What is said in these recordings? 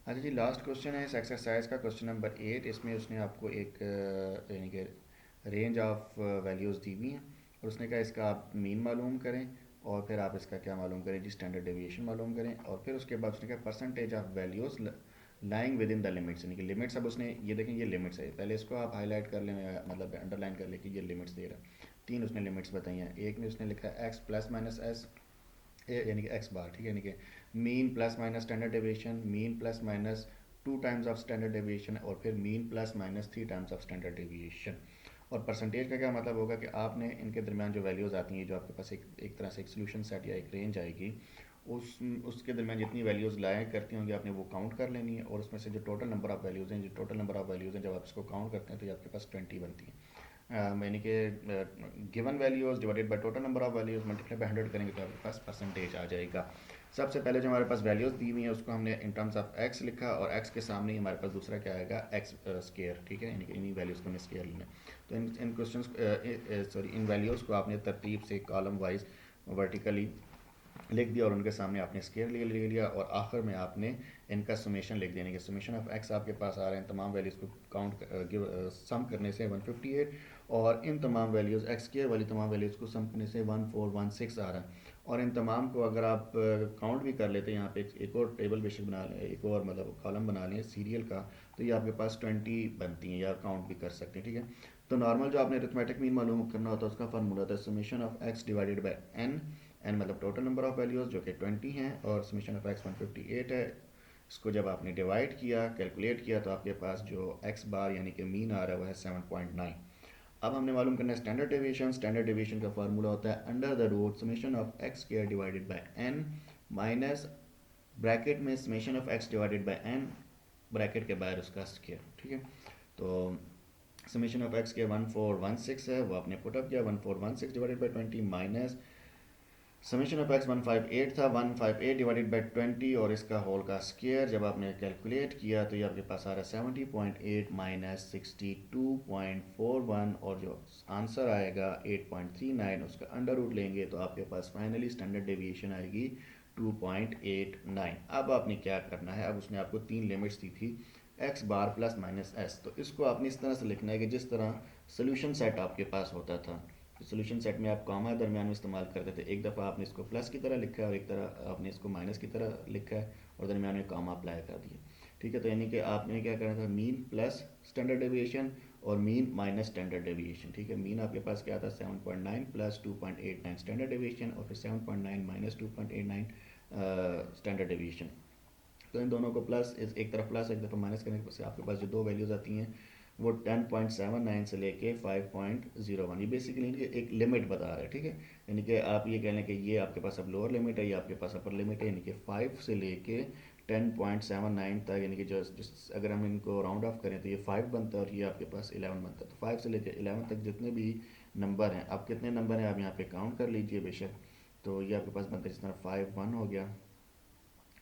अच्छा जी, last question है इस एक्सरसाइज का, क्वेश्चन नंबर 8। इसमें उसने आपको एक यानी कि रेंज ऑफ वैल्यूज़ दी हुई हैं और उसने कहा इसका आप मीन मालूम करें और फिर आप इसका क्या मालूम करें जी, स्टैंडर्ड डेविएशन मालूम करें। और फिर उसके बाद उसने कहा percentage of values lying with in the limits, यानी कि लिमिट्स। अब उसने ये देखें, ये लिमिट्स है, पहले इसको आप हाईलाइट कर लें, मतलब अंडरलाइन कर लें कि ये लिमिट्स दे रहा है। तीन उसने लिमिट्स बताई हैं। एक में उसने लिखा है एक्स प्लस माइनस एस, यानी कि एक्स बार, ठीक है, यानी कि mean plus minus standard deviation, mean plus minus two times of standard deviation और फिर mean plus minus three times of standard deviation. और परसेंटेज का क्या मतलब होगा कि आपने इनके दरमियान जो वैल्यूज़ आती हैं, जो आपके पास एक तरह से एक सोल्यूशन सेट या एक रेंज आएगी, उसके दरमियान जितनी वैल्यूज़ लाया करती होंगी आपने वो काउंट कर लेनी है। और उसमें से जो टोटल नंबर ऑफ़ वैल्यूज़ हैं, जो टोटल नंबर ऑफ़ वैल्यूज़ हैं, जब आप इसको काउंट करते हैं तो ये आपके पास 20 बनती है। यानी कि given values divided by total number of values multiply by 100 करेंगे तो आपके पास परसेंटेज आ जाएगा। सबसे पहले जो हमारे पास वैल्यूज दी हुई है उसको हमने इन टर्म्स ऑफ एक्स लिखा और एक्स के सामने ही हमारे पास दूसरा क्या आएगा, एक्स स्केयर, ठीक है, यानी कि इन्हीं वैल्यूज़ को हमने स्केयर लेना है। तो इन क्वेश्चन सॉरी इन वैल्यूज़ को आपने तरतीब से कॉलम वाइज वर्टिकली लिख दिया और उनके सामने आपने स्केयर ले लिया और आखिर में आपने इनका समेशन लिख देने के समेशन ऑफ एक्स आपके पास आ रहे हैं तमाम वैल्यूज़ को काउंट सम करने से 158 और इन तमाम वैल्यूज़ एक्स स्केयर वाली तमाम वैल्यूज़ को सम करने से 1416 आ रहा है। और इन तमाम को अगर आप काउंट भी कर लेते हैं, यहाँ पे एक और टेबल बेशक बना लें, एक और मतलब कॉलम बना लें सीरियल का, तो ये आपके पास 20 बनती हैं या काउंट भी कर सकते हैं, ठीक है। तो नॉर्मल जो आपने अरिथमेटिक मीन मालूम करना होता है उसका फार्मूला था summation of x divided by n, n मतलब टोटल नंबर ऑफ वैल्यूज़ जो कि 20 हैं और समीशन ऑफ एक्स 158 है। इसको जब आपने डिवाइड किया, कैलकुलेट किया, तो आपके पास जो एक्स बार यानी कि मीन आ रहा है वो है 7.9। अब हमने मालूम करना है स्टैंडर्ड डेविएशन। स्टैंडर्ड डेविएशन का फार्मूला होता है under the root summation of x square divided by n minus bracket में summation of x divided by n, bracket के बाहर उसका स्क्वायर, ठीक है। तो समेशन ऑफ एक्स के 1416 है, वो आपने पुटअप किया, 1416 divided by 20 minus summation of x 158 था, 158 डिवाइडेड बाई 20 और इसका होल का स्क्वायर जब आपने कैलकुलेट किया तो ये आपके पास आ रहा है 70.8 माइनस 62.41 और जो आंसर आएगा 8.39, उसका अंडर रूट लेंगे तो आपके पास फाइनली स्टैंडर्ड डेविएशन आएगी 2.89। अब आपने क्या करना है, अब उसने आपको तीन लिमिट्स दी थी एक्स बार प्लस माइनस एस, तो इसको आपने इस तरह से लिखना है कि जिस तरह सोल्यूशन सेट आपके पास होता था, सोल्यूशन सेट में आप कॉमा दरमियान में इस्तेमाल करते थे। एक दफ़ा आपने इसको प्लस की तरह लिखा है और एक तरह आपने इसको माइनस की तरह लिखा है और दरमियान में कॉमा अप्लाई कर दिया, ठीक है। तो यानी कि आपने क्या करना था, मीन प्लस स्टैंडर्ड डेविएशन और मीन माइनस स्टैंडर्ड डेविएशन, ठीक है। मीन आपके पास क्या था 7.9 प्लस 2.89 स्टैंडर्ड डेविएशन और फिर 7.9 माइनस 2.89 स्टैंडर्ड डेविएशन। तो इन दोनों को प्लस, एक तरफ प्लस एक तरफ माइनस करने के आपके पास जो दो वैल्यूज़ आती हैं वो 10.79 से लेके 5.01, ये बेसिकली एक लिमिट बता रहा है, ठीक है। यानी कि आप ये कह लें कि ये आपके पास अब लोअर लिमिट है, ये आपके पास अपर लिमिट है, यानी कि 5 से लेके 10.79 तक, यानी कि जो अगर हम इनको राउंड ऑफ करें तो ये 5 बनता है और ये आपके पास 11 बनता है। तो 5 से लेके 11 तक जितने भी नंबर हैं, अब कितने नंबर हैं आप यहाँ पे काउंट कर लीजिए बेशक। तो ये आपके पास बनता है जिस तरह 5 1 हो गया,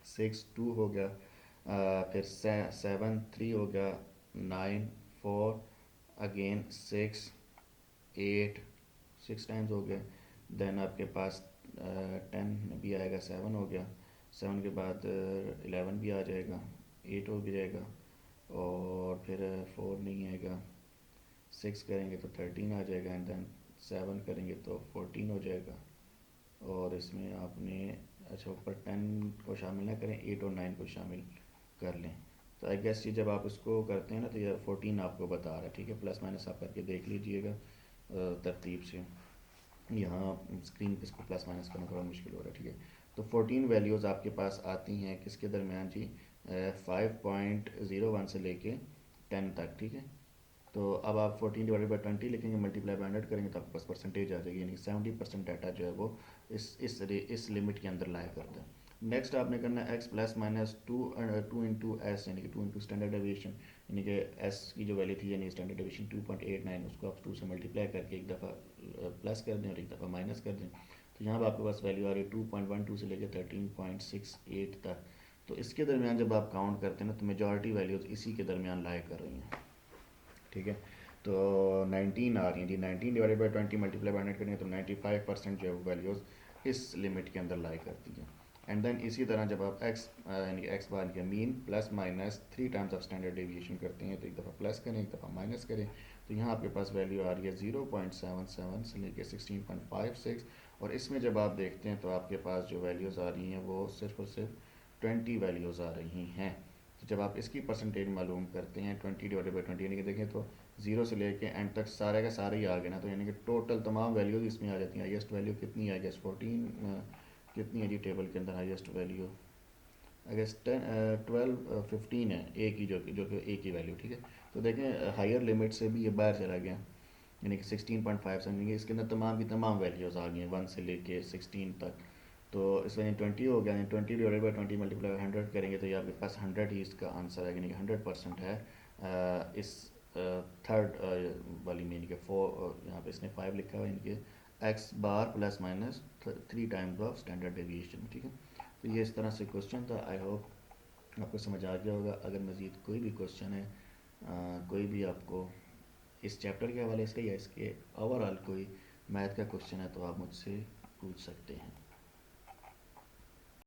6 2 हो गया, फिर 7 3 हो गया, 9 4, अगेन 6 8, 6 टाइम्स हो गए। देन आपके पास 10 भी आएगा, 7 हो गया, 7 के बाद 11 भी आ जाएगा, 8 हो भी जाएगा और फिर 4 नहीं आएगा, 6 करेंगे तो 13 आ जाएगा एंड देन 7 करेंगे तो 14 हो जाएगा। और इसमें आपने अच्छा ऊपर 10 को शामिल ना करें, 8 और 9 को शामिल कर लें। तो आई गेस ये जब आप इसको करते हैं ना तो ये 14 आपको बता रहा है, ठीक है। प्लस माइनस आप करके देख लीजिएगा तरतीब से। यहाँ स्क्रीन पे इसको प्लस माइनस करना थोड़ा मुश्किल हो रहा है, ठीक है। तो 14 वैल्यूज़ आपके पास आती हैं किसके दरमियान जी, 5.01 से लेके 10 तक, ठीक है। तो अब आप 14 डिवाइडेड बाई 20 लिखेंगे, मल्टीप्लाई बाई 100 करेंगे तो आपके पास परसेंटेज आ जाएगी, यानी 70% डाटा जो है वो इस लिमिट के अंदर लाया करता है। नेक्स्ट आपने करना है x plus minus two into S, यानी कि टू इंटू स्टैंडर्ड डेविएशन, यानी कि एस की जो वैल्यू थी यानी स्टैंडर्ड डेविएशन 2.89, उसको आप 2 से मल्टीप्लाई करके एक दफ़ा प्लस कर दें और एक दफ़ा माइनस कर दें। तो यहाँ पर आपके पास वैल्यू आ रही है 2.12 से लेकर 13.68 तक। तो इसके दरमियान जब आप काउंट करते हैं ना तो मेजॉरिटी वैल्यूज़ इसी के दरमियान लाया कर रही हैं, ठीक है। तो 19 आ रही हैं जी, 19 डिवाइडेड बाई 20 मल्टीप्लाई बाई 100 करेंगे तो 95% जो है वो वैल्यूज़ इस लिमिट के अंदर लाई करती हैं। एंड देन इसी तरह जब आप एक्स यानी एक्स बार के mean plus minus 3 times of standard deviation करते हैं, तो एक दफ़ा प्लस करें एक दफ़ा माइनस करें, तो यहाँ आपके पास वैल्यू आ रही है 0.77 से लेकर 16.56, और इसमें जब आप देखते हैं तो आपके पास जो वैल्यूज़ आ रही हैं वो सिर्फ और सिर्फ 20 वैल्यूज़ आ रही हैं। तो जब आप इसकी परसेंटेज मालूम करते हैं 20/20 यानी कि देखें तो ज़ीरो से लेके एंड तक सारे का सारे ही आ गए ना, तो यानी कि टोटल तमाम वैल्यूज़ इसमें आ जाती हैं। हाईएस्ट वैल्यू कितनी है, आई गेस 14, कितनी है जी टेबल के अंदर हाईएस्ट वैल्यू, आई गेस 15 है एक ही, जो कि एक ही वैल्यू, ठीक है। तो देखें हायर लिमिट से भी ये बाहर चला गया, यानी कि 16.57, यानी कि इसके अंदर तमाम की तमाम वैल्यूज़ आ गई हैं 1 से लेके 16 तक। तो इस वजह 20 हो गया, 20/20 मल्टीप्लाई 100 करेंगे तो ये आपके पास 100 ही इसका आंसर है, यानी कि 100% है इस थर्ड वाली में, यानी कि 4, यहाँ पे इसने 5 लिखा हुआ है, यानी कि x bar plus minus 3 times of standard deviation, ठीक है। तो ये इस तरह से क्वेश्चन था। आई होप आपको समझ आ गया होगा। अगर मज़ीद कोई भी क्वेश्चन है, कोई भी आपको इस चैप्टर के हवाले से या इसके ओवरऑल कोई मैथ का क्वेश्चन है, तो आप मुझसे पूछ सकते हैं।